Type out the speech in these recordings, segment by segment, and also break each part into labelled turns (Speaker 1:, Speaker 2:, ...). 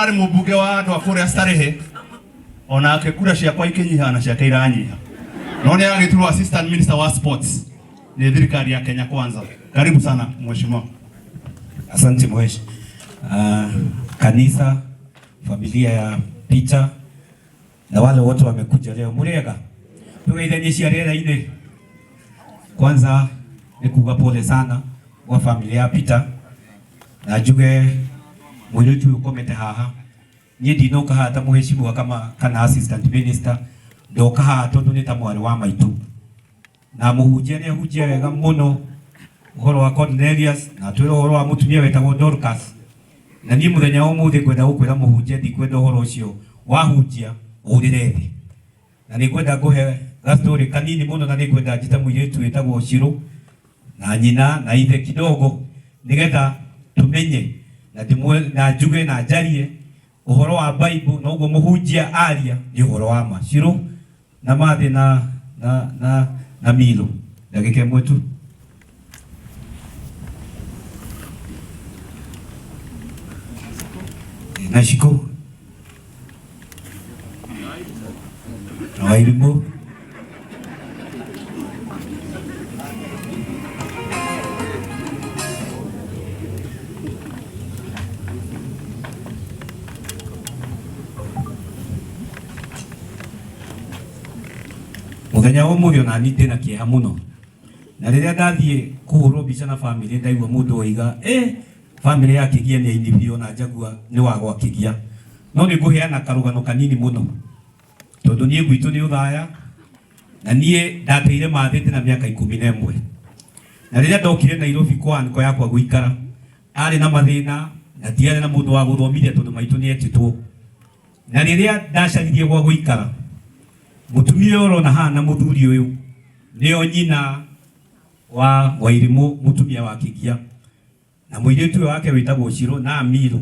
Speaker 1: urari mubunge wa andu akuria Starehe onake kura ciakwa ikinyiha na ciake iranyiha no ni agiturwo assistant minister wa sports ni thirikari ya Kenya Kwanza. Karibu sana mheshimiwa.
Speaker 2: Asante mheshimiwa. Kanisa, familia ya Peter na wale wote wamekuja leo murega tugeithanie rera ine. Kwanza nikuga pole sana wa familia ya Peter na juge mwiretu ukomete haha ni ndinoka hata mheshimiwa kama kana assistant minister ndoka haha tondu ni ta mwari wa maitu na muhunjia ni ahunjia wega muno uhoro wa Cornelius na twira uhoro wa mutumia wetagwo Dorcas na ni muthenya umuthi kwenda gukwira muhunjia ndikwenda uhoro ucio wahunjia urire thi na ni kwenda guhe story kanini muno na ni kwenda njita mwiretu wetagwo Shiro na nyina na ithe kidogo nigetha tumenye na ndimwe na njuge na njarie uhoro wa Bible na ugo muhunjia aria ni uhoro wa ma Shiro na mathi na Milo ndagike mwetu na shiko na Wairimu muthenya umuthi ona ni ndina kieha muno na riria ndathie kuhurwo bica na family ndaigua mundu oiga family yake gie ni inibio na njagua ni wagwa kigia no ni nguheana karugano kanini muno tondu nie gwitu ni uthaya na nie ndateire mathite na miaka 11 na riria ndokire Nairobi kwa anko yakwa guikara ari na mathina na tiare na mundu wa guthomithia tondu maitu ni etitwo na riria ndacaririe gwa guikara mutumia oro na hana muthuri uyu nio nyina wa Wairimu mutumia wa kigia na muiretu wake witagwo Shiro na Milo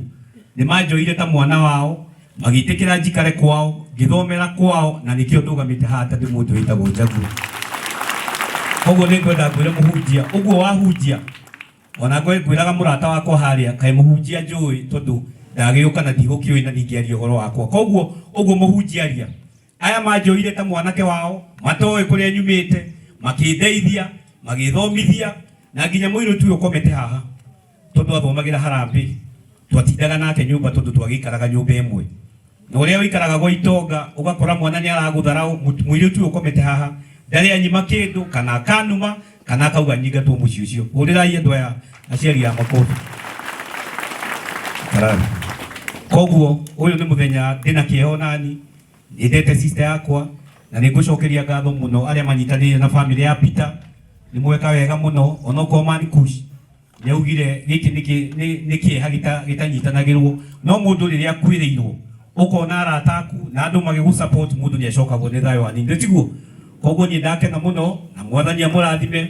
Speaker 2: ni majoire ta mwana wao magitikira njikare kwao ngithomera kwao na nikio ndugamite hata ndi mundu witagwo Njagu koguo ni kwenda kwire muhunjia uguo wahunjia ona gwiraga murata wako haria kai muhunjia njui tondu ndagiuka na ndigukio ina ningiaria uhoro wakwa koguo uguo muhunjia aria aya majoire ta mwanake wao matoe kuria nyumite makindeithia magithomithia na nginya muiretu ukomete haha tondu athomagira harambi twatindaga nake nyumba tondu twagikaraga nyumba imwe na uria wikaraga gwa itonga ugakora mwana ni aragutharau muiretu ukomete haha ndari anyima kindu kana kanuma kana kauga nyiga tu muci ucio urirai andu aya aciari ya makofi karani koguo uyu ni muthenya ndina kieho nani ndete sister yakwa na nigucokeria ngatho muno aria manyitanire na family ya Peter ni mweka wega muno onoko mani kush neugire giki niki hagita gitanyitanagirwo no mundu riria kwiriirwo ukona arataku na andu magigu support mundu ni acoka gone thayo ani ndetiguo koguo ni ndake na muno na mwathani amurathime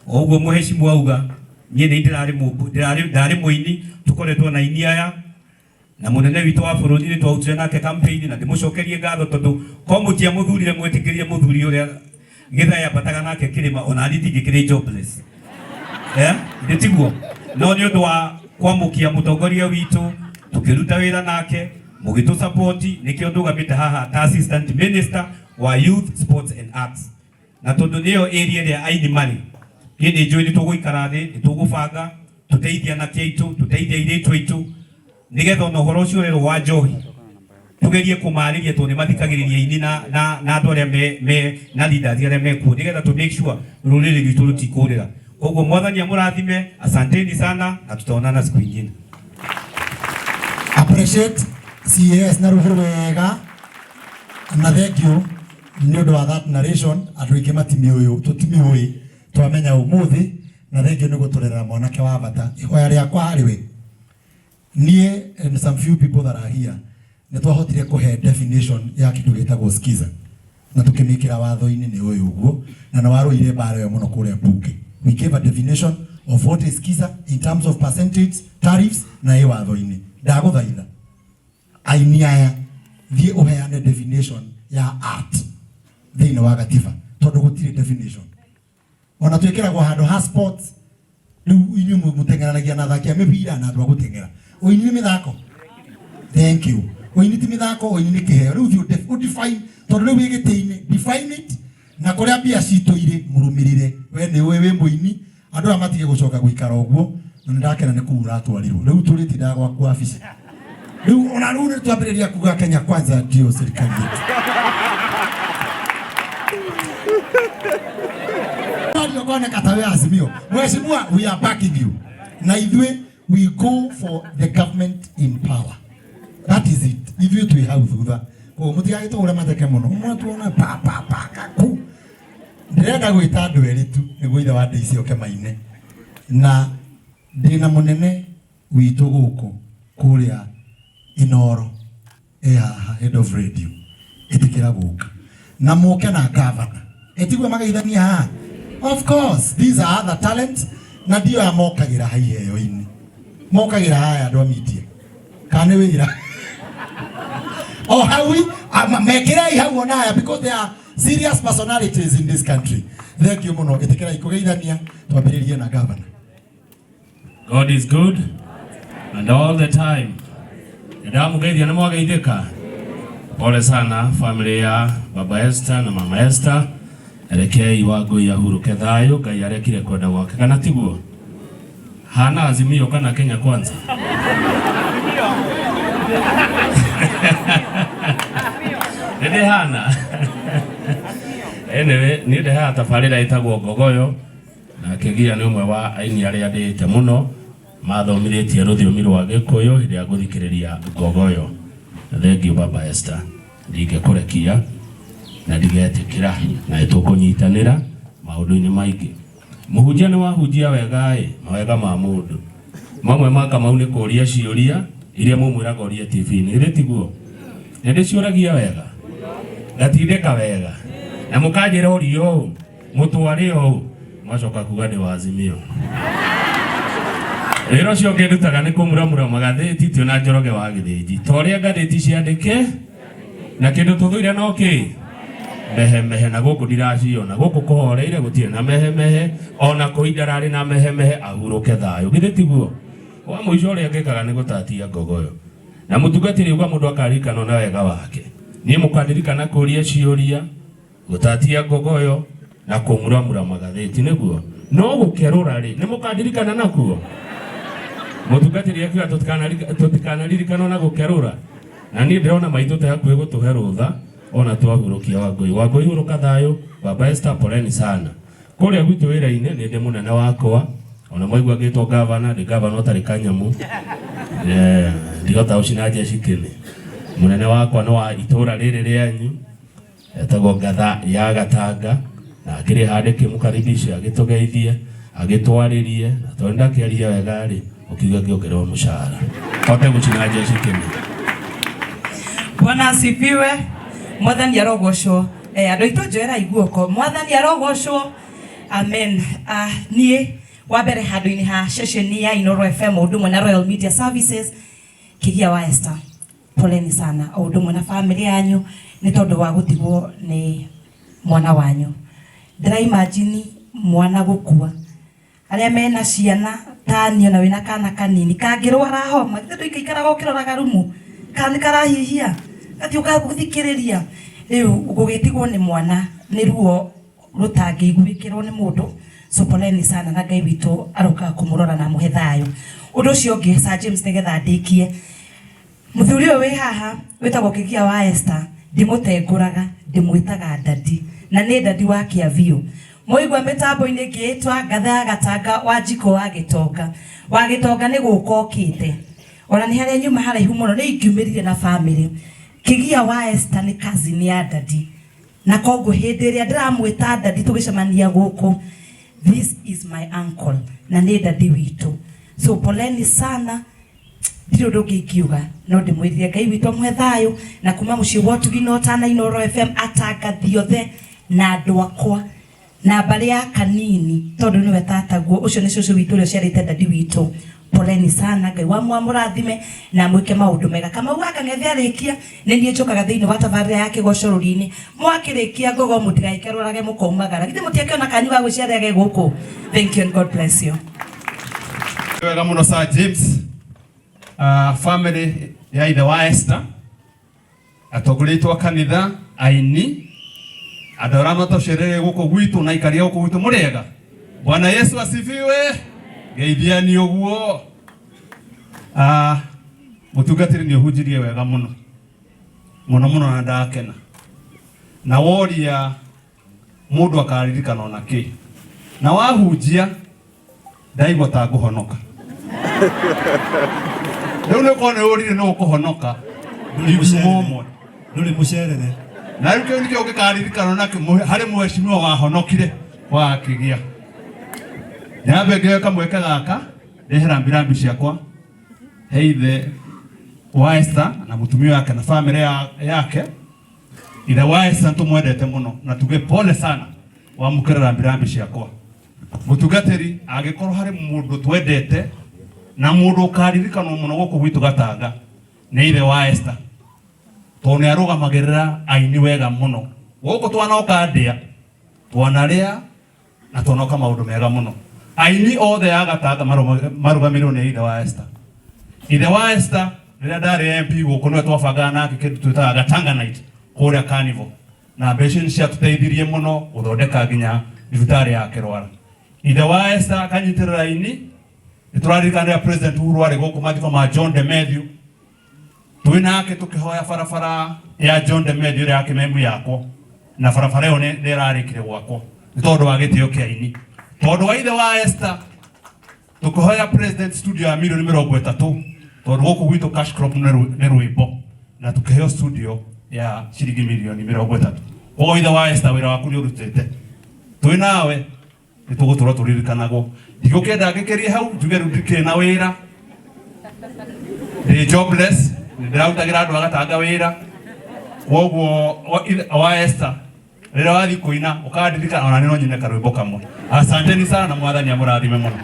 Speaker 2: oguo muheshimu auga nie ni ndirari muini tukoretwo na ini aya na munene witu wa bururi ni twauture nake campaign na ndimucokerie ngatho tondu ko mutia muthurire mwetikirie muthuri uria githaya bataga nake kirima ona nditingikire jobless ndetiguo no ni undu wa kwamukia mutongoria witu tukiruta wira nake mugitu support nikio ndugamite haha ta assistant minister wa youth sports and arts na tondu niyo area ya aini mari ni njui ni tuguikara thi ni tugubanga tuteithia na kiitu tuteithia ireitu itu nigetha no horo ucio rero wa njohi tugerie kumariria tu ni mathikagiriria ini na andu aria me na leaders aria mekuo nigetha tu make sure ruriri rwitu rutikurira koguo mwathani amurathime asanteni sana na tutaonana siku nyingine.
Speaker 3: Appreciate CS na ruhuru wega na thank you ni undu wa that narration atwike matimi uyu tutimi uyu twamenya umuthi na thank you ni guturera mwanake wa bata ihoya riakwa hariwe nie and some few people that are here ni twahotire kuhe definition ya kindu gitagwo skiza na tukimikira watho-ini ni uyu uguo na na waruire bare yo muno kuria bunge. We gave a definition of what is skiza in terms of percentage tariffs na ye watho-ini ndaguthaitha aini aya thie uheane definition ya art thiini wa gatiba tondu gutire definition ona twikiragwo handu ha sports riu inyu mutengeranagia na thaki a mipira na andu a gutengera uini mithako Thank you. Oini ti mithako, oini ni kiheo. Riu thiu define, tondu riu wigite-ini, define it, na kuria mbia citu iri murumirire. We ni we muini, andu amatige gucoka guikara uguo, na ndakena ni kuura atwarirwo. Riu turitinda gwaku wabici. Riu ona riu ni twambiriria kuga Kenya Kwanza ndio serikali yetu. Ndio kone katawe Azimio. Mheshimiwa, we are backing you. Na ithui we go for the government in power. That is it. Ithui twi hau thutha. Ko mutiga gitu ura mateke muno. Mwatuona pa kaku. Ndirenda gwita andu eri tu niguo ithe wa Daisy oke maine. Na ndina munene witu guku kuria Inoro head of radio etikira guka na muke na governor etigwe magaithania ha. Of course these are other talents na dio ya mokagira haiheyo ini mokagira haya ndo media kane wira oh hawi mekira ihau onaya because they are serious personalities in this country. Thank you muno etikira ikugeithania twambiririe na governor.
Speaker 4: God is good and all the time. Ndamu geithia na mwageithika. Pole sana family ya Baba Esther na Mama Esther. Rekei Wangui ahuruke thayo, Ngai arekire kwenda gwake kana tiguo. Hana Azimio kana Kenya Kwanza. Nende hana. Anyway, ni ndeha tabarira itagwo Ngogoyo na Kigia ni umwe wa aini aria ndite muno mathomithitie ruthiomi rwa Gikuyu hĩndĩ ya guthikĩrĩria Ngogoyo. Thank you Baba Esther. Ndingĩkũrekia na ndigetĩkĩra na tũkũnyitanĩra maũndũ-inĩ maingĩ. Mũhunjia nĩ wahunjia wega mawega ma mũndũ. Mamwe maka mau nĩ kũria ciũria iria mũmwĩraga ũrie TV-inĩ. Ĩrĩ tiguo? Nĩ ndĩciũragia wega. Ngatindĩka wega. Na mũkanjĩra ũrio mũtware ũũ mwacoka kuga ndĩ wa Azimio. Rero cio ngĩndutaga nĩ kũmuramura magathĩti tio na Njoroge wa Gĩthĩnji. Toria ngathĩti ciandĩke na kĩndũ tũthũire no kĩ mehe na gũkũ ndiraciona gũkũ kũhoreire gũtirĩ na mehe ona kũindararĩ na mehe ahurũke thayũ. Githĩ tiguo? Wa mũico ũrĩa ngĩkaga nĩ gũtatia Ngogoyo. Na mũtungatĩri uga mũndũ akaririkanwo na wega wake. Niĩ mũkandirikana kũria ciũria gũtatia Ngogoyo na kũmuramura magathĩti nĩguo. No gũkerũra-rĩ nĩ mũkandirikana nakuo. Mũtungatĩri akiuga tũtikanaririkanwo na gũkerũra. Na niĩ ndĩrona maitũ te hakuhĩ gũtũhe rũtha ona twahurũkia Wangui. Wangui hurũka thayũ. Baba Esther poleni sana. Kũrĩa gwitũ wĩra-inĩ nĩ ndĩ mũnene wakwa. Ona mwaigua ngĩtwo governor, ndĩ governor ũtarĩ kanyamu. Ndigota ũcina jeshi kĩnĩ. Mũnene wakwa nĩ wa itũra rĩrĩ rĩanyu etagwo Ngatha ya Gatanga na akĩrĩ handĩ kĩmũkaribisha agĩtũgeithie agĩtwarĩrie na tondũ ndakĩaria wega-rĩ ukiuga ngĩongererwo mũcara hote gũcina jeshi kĩnĩ.
Speaker 5: Bwana asifiwe. Mwathani arogocwo. Andũ aitũ njoera iguoko. Mwathani arogocwo. Amen. Niĩ wa mbere handũ-inĩ ha session ya Inoro FM ũndũ ũmwe na Royal Media Services Kigia wa Esther. Poleni sana ũndũ ũmwe na family yanyu nĩ tondũ wa gũtigwo nĩ mwana wanyu. Ndĩra imagine mwana gũkua. Arĩa mena ciana tani ona wĩna kana kanini kangĩrwara homa githĩ ndũikaikaraga ũkĩroraga rumu kana karahihia ati ũgathikĩrĩria rĩu gũgĩtigwo nĩ mwana nĩ ruo rũtangĩiguĩkĩrwo nĩ mũndũ. So poleni sana na Ngai witũ aroka kũmũrora na mũhe thayũ. Ũndũ ũcio ũngĩ Sir James nĩgetha ndĩkie mũthuri ũyũ wĩ haha wĩtagwo Kigia wa Esther ndĩmũtengũraga ndĩmwĩtaga dadi na nĩ dadi wa Kĩaviũ. Mũigua mĩtambo-inĩ ngĩĩtwa Ngatha ya Gatanga Wanjikũ wa Gĩtonga. Wa Gĩtonga nĩ gũka okĩte. Ona nĩ harĩa nyuma haraihu mũno nĩ ingiumĩrire na family. Kigia wa Esther nĩ cousin ya dadi. Na koguo hĩndĩ ĩrĩa ndĩramwĩta dadi tũgĩcemania gũkũ, this is my uncle na nĩ dadi witũ. So poleni sana. Ndirĩ ũndũ ũngĩ ingiuga no ndĩmwĩrire Ngai witũ amũhe thayũ na kuma mũciĩ wa Ũtugi na Ũtana Inoro FM atangathi othe na andũ akwa na mbarĩ ya kanini tondũ nĩwe tataguo ũcio nĩ cũcũ witũ ũrĩa ũciarĩte dadi witũ. Poleni sana. Ngai wamũrathime na mwĩke maũndũ mega. Kamau gaka Ng'ethe arĩkia nĩ niĩ njokaga thĩinĩ wa tabarĩra ya Kĩgoco rũri-inĩ. Mwakĩrĩkia Ngogo mũtigaikĩrũrage mũkaumagara. Githĩ mũtiakĩona kanyu ga gwĩciarĩra gũkũ. Thank you and God bless you.
Speaker 1: Wega mũno Sir James. Family ya ithe wa Esther atongoretwo kanitha aini andora matosherere guko gwitu na ikaria guko gwitu muriega. Bwana Yesu asifiwe. Geithiani uguo. Mutungatiri ni uhujirie wega muno muno na ndakena na woria mundu akaririkana ona ki na wahunjia ndaigua ta nguhonoka. Riu ni kone urire no kuhonoka
Speaker 3: Mumo nduri mucerere
Speaker 1: na riu kiu nikio gikaririkana na hari muheshimiwa wahonokire wa kigia. Nyambe ngeka mweke gaka ndehera mbirambi ciakwa heithe wa Esther na mutumia wake na family yake. Ithe wa Esther tumwendete muno na tuge pole sana wa mukirira mbirambi ciakwa. Mutungatiri agikorwo hari mundu twendete na mundu ukaririkana muno guku gwitu Gatanga ni ithe wa Esther. Tone arugamagirira aini wega muno guku twanoka ndia twanaria na twonoka maundu mega muno. Aini othe ya Gatanga marugamirwo ni ithe wa Esther. Ithe wa Esther rĩrĩa ndarĩ MP gũkũ nĩwe twabangana nake kĩndũ twĩtaga Gatanga Night kũrĩa Carnival na mbeca nĩ ciatũteithirie mũno gũthondeka nginya thibitarĩ ya Kĩrwara. Ithe wa Esther akanyitĩrĩra ini nĩtũraririkana rĩrĩa President Uhuru arĩ gũkũ mathiko ma John de Matthew twĩ nake tũkĩhoya barabara ya John de Matthew ĩrĩa kĩmemu yakwo na barabara ĩyo nĩ ĩrarĩkire gwakwo nĩ tondũ wa gĩtĩo kĩa ini. Tondũ wa ithe wa Esther tũkĩhoya President studio ya milioni 30 tondũ gũkũ gwitũ cash crop nĩ rwĩmbo na tukiheo studio ya shilingi milioni 30. Ogo ithe wa Esther wĩra waku nĩ ũrutĩte twĩ nawe nĩ tũgũtũra tũririkanagwo. Ndigũkenda ngĩkĩrie hau njuge rĩu ndikĩrĩ na wĩra ndĩ jobless ndĩrarutagĩra andũ a Gatanga wĩra. Koguo wa Esther rĩrĩa wathiĩ kũina ũkandirikana ona nĩ no nyine karwĩmbo kamwe. Asanteni sana na Mwathani amũrathime mũno.